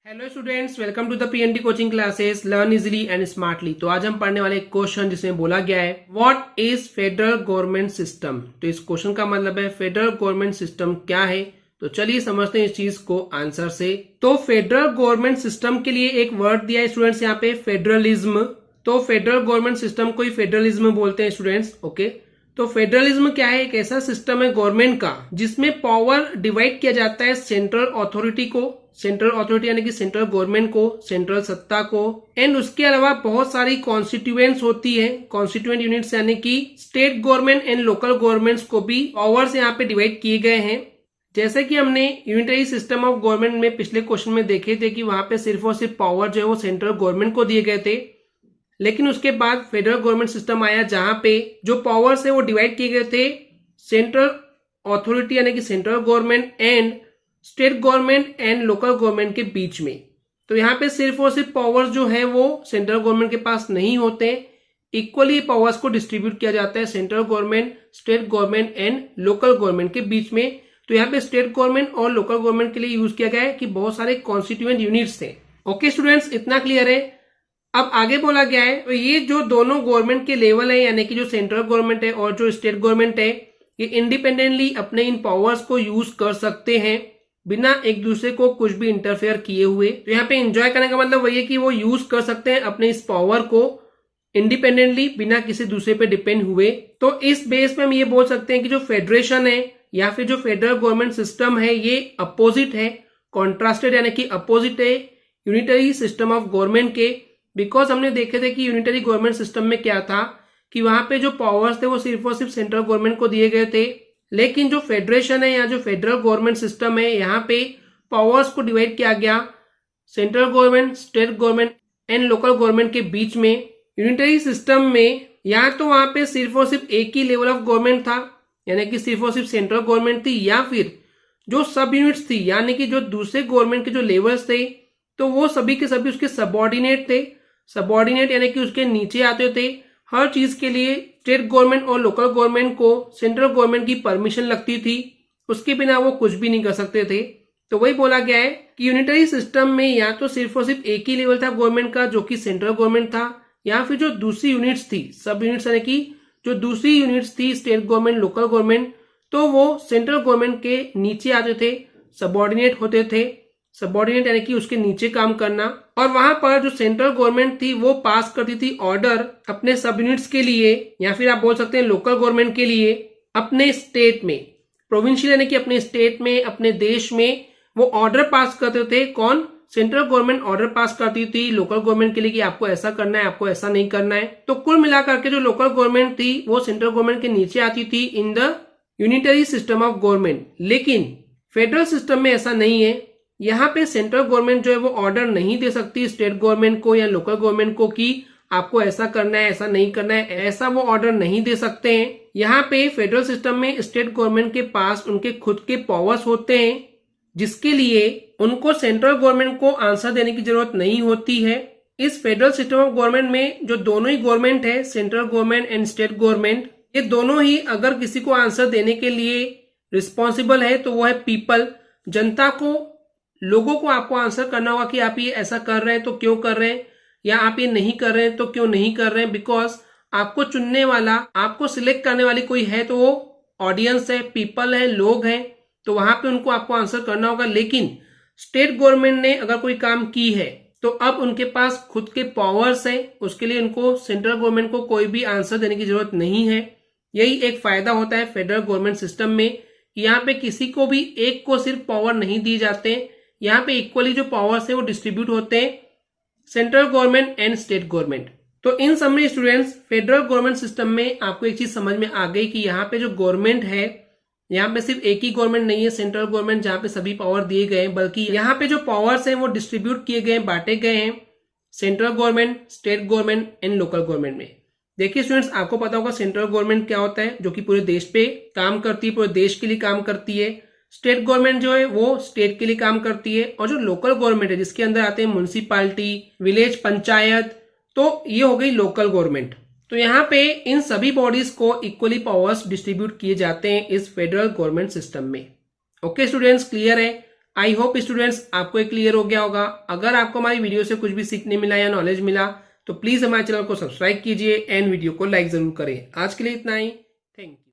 Hello students, welcome to the PNT coaching classes learn easily and smartly. तो आज हम पढ़ने वाले एक क्वेश्चन जिसमें बोला गया है what is federal government system. तो इस क्वेश्चन का मतलब है फेडरल गवर्नमेंट सिस्टम क्या है। तो चलिए समझते हैं इस चीज को आंसर से। तो फेडरल गवर्नमेंट सिस्टम के लिए एक वर्ड दिया है स्टूडेंट्स यहाँ पे, फेडरलिज्म। तो फेडरल गवर्नमेंट सिस्टम को ही फेडरलिज्म बोलते हैं स्टूडेंट्स। ओके, तो फेडरलिज्म क्या है? एक ऐसा सिस्टम है गवर्नमेंट का जिसमें पावर डिवाइड किया जाता है सेंट्रल अथॉरिटी को, सेंट्रल अथॉरिटी यानी कि सेंट्रल गवर्नमेंट को, सेंट्रल सत्ता को, एंड उसके अलावा बहुत सारी कॉन्स्टिट्यूएंट्स होती है, कॉन्स्टिट्यूएंट यूनिट्स यानी कि state government and local governments को भी पावर्स यहाँ पे डिवाइड किए गए हैं। जैसे कि हमने यूनिटरी सिस्टम ऑफ गवर्नमेंट में पिछले क्वेश्चन में देखे थे कि वहां पे सिर्फ और सिर्फ पावर जो है वो सेंट्रल गवर्नमेंट को दिए गए थे, लेकिन उसके बाद फेडरल गवर्नमेंट सिस्टम आया जहां पे जो पावर्स है वो डिवाइड किए गए थे सेंट्रल अथॉरिटी यानी कि central government and state government and local government के बीच में। तो यहाँ पे सिर्फ और सिर्फ पावर्स जो है वो सेंट्रल गवर्नमेंट के पास नहीं होते, इक्वली पावर्स को डिस्ट्रीब्यूट किया जाता है central government, state government and local government के बीच में। तो यहाँ पे स्टेट गवर्नमेंट और लोकल गवर्नमेंट के लिए यूज किया गया है कि बहुत सारे कॉन्स्टिट्यूएंट यूनिट्स थे। ओके स्टूडेंट्स, इतना क्लियर है। अब आगे बोला गया है तो ये जो दोनों गवर्नमेंट के लेवल है यानी कि जो सेंट्रल गवर्नमेंट है और जो स्टेट गवर्नमेंट है, ये इंडिपेंडेंटली अपने इन पावर्स को यूज कर सकते हैं बिना एक दूसरे को कुछ भी इंटरफेयर किए हुए। तो यहाँ पे एंजॉय करने का मतलब वही है कि वो यूज कर सकते हैं अपने इस पावर को इंडिपेंडेंटली बिना किसी दूसरे पे डिपेंड हुए। तो इस बेस पे हम ये बोल सकते हैं कि जो फेडरेशन है या फिर जो फेडरल गवर्नमेंट सिस्टम है ये अपोजिट है, कॉन्ट्रास्टेड यानी कि अपोजिट है यूनिटरी सिस्टम ऑफ गवर्नमेंट के। बिकॉज हमने देखे थे कि यूनिटरी गवर्नमेंट सिस्टम में क्या था कि वहां पे जो पावर्स थे वो सिर्फ और सिर्फ सेंट्रल गवर्नमेंट को दिए गए थे, लेकिन जो फेडरेशन है या जो फेडरल गवर्नमेंट सिस्टम है यहाँ पे पावर्स को डिवाइड किया गया central government, state government and local government के बीच में। यूनिटरी सिस्टम में या तो वहां पे सिर्फ और सिर्फ एक ही लेवल ऑफ गवर्नमेंट था यानी कि सिर्फ और सिर्फ सेंट्रल गवर्नमेंट थी, या फिर जो सब यूनिट्स थी यानी कि जो दूसरे गवर्नमेंट के जो लेवल्स थे तो वो सभी के सभी उसके सबऑर्डिनेट थे। सबऑर्डिनेट यानी कि उसके नीचे आते थे। हर चीज के लिए स्टेट गवर्नमेंट और लोकल गवर्नमेंट को सेंट्रल गवर्नमेंट की परमिशन लगती थी, उसके बिना वो कुछ भी नहीं कर सकते थे। तो वही बोला गया है कि यूनिटरी सिस्टम में या तो सिर्फ और सिर्फ एक ही लेवल था गवर्नमेंट का जो कि सेंट्रल गवर्नमेंट था, या फिर जो दूसरी यूनिट्स थी, सब यूनिट्स यानी कि जो दूसरी यूनिट्स थी स्टेट गवर्नमेंट, लोकल गवर्नमेंट, तो वो सेंट्रल गवर्नमेंट के नीचे आते थे, सबऑर्डिनेट होते थे। सबऑर्डिनेट यानी कि उसके नीचे काम करना, और वहां पर जो सेंट्रल गवर्नमेंट थी वो पास करती थी ऑर्डर अपने सब यूनिट्स के लिए, या फिर आप बोल सकते हैं लोकल गवर्नमेंट के लिए अपने स्टेट में, प्रोविंशियल यानी कि अपने स्टेट में, अपने देश में वो ऑर्डर पास करते थे। कौन? सेंट्रल गवर्नमेंट ऑर्डर पास करती थी लोकल गवर्नमेंट के लिए कि आपको ऐसा करना है, आपको ऐसा नहीं करना है। तो कुल मिलाकर के जो लोकल गवर्नमेंट थी वो सेंट्रल गवर्नमेंट के नीचे आती थी in the unitary system of government. लेकिन फेडरल सिस्टम में ऐसा नहीं है। यहाँ पे सेंट्रल गवर्नमेंट जो है वो ऑर्डर नहीं दे सकती स्टेट गवर्नमेंट को या लोकल गवर्नमेंट को कि आपको ऐसा करना है, ऐसा नहीं करना है, ऐसा वो ऑर्डर नहीं दे सकते हैं। यहाँ पे फेडरल सिस्टम में स्टेट गवर्नमेंट के पास उनके खुद के पावर्स होते हैं जिसके लिए उनको सेंट्रल गवर्नमेंट को आंसर देने की जरूरत नहीं होती है। इस फेडरल सिस्टम ऑफ गवर्नमेंट में जो दोनों ही गवर्नमेंट है, central government and state government, ये दोनों ही अगर किसी को आंसर देने के लिए रिस्पॉन्सिबल है तो वो है पीपल, जनता को, लोगों को आपको आंसर करना होगा कि आप ये ऐसा कर रहे हैं तो क्यों कर रहे हैं, या आप ये नहीं कर रहे हैं तो क्यों नहीं कर रहे हैं। बिकॉज आपको चुनने वाला, आपको सिलेक्ट करने वाली कोई है तो वो ऑडियंस है, पीपल है, लोग हैं, तो वहां पे उनको आपको आंसर करना होगा। लेकिन स्टेट गवर्नमेंट ने अगर कोई काम की है तो अब उनके पास खुद के पावर्स है, उसके लिए उनको सेंट्रल गवर्नमेंट को कोई भी आंसर देने की जरूरत नहीं है। यही एक फायदा होता है फेडरल गवर्नमेंट सिस्टम में कि यहाँ पे किसी को भी एक को सिर्फ पावर नहीं दिए जाते, यहाँ पे इक्वली जो पावर्स है वो डिस्ट्रीब्यूट होते हैं central government and state government. तो in summary students, federal government system में आपको एक चीज समझ में आ गई कि यहाँ पे जो गवर्नमेंट है, यहाँ पे सिर्फ एक ही गवर्नमेंट नहीं है सेंट्रल गवर्नमेंट जहाँ पे सभी पावर दिए गए हैं, बल्कि यहाँ पे जो पावर्स हैं वो डिस्ट्रीब्यूट किए गए, बांटे गए हैं central government, state government and local government में। देखिए स्टूडेंट्स, आपको पता होगा सेंट्रल गवर्नमेंट क्या होता है, जो कि पूरे देश पे काम करती है, पूरे देश के लिए काम करती है। स्टेट गवर्नमेंट जो है वो स्टेट के लिए काम करती है, और जो लोकल गवर्नमेंट है जिसके अंदर आते हैं म्युनिसिपैलिटी, विलेज पंचायत, तो ये हो गई लोकल गवर्नमेंट। तो यहाँ पे इन सभी बॉडीज को इक्वली पावर्स डिस्ट्रीब्यूट किए जाते हैं इस फेडरल गवर्नमेंट सिस्टम में। ओके स्टूडेंट्स, क्लियर है? आई होप स्टूडेंट्स आपको एक क्लियर हो गया होगा। अगर आपको हमारी वीडियो से कुछ भी सीखने मिला या नॉलेज मिला तो प्लीज हमारे चैनल को सब्सक्राइब कीजिए एंड वीडियो को लाइक जरूर करें। आज के लिए इतना ही, थैंक यू।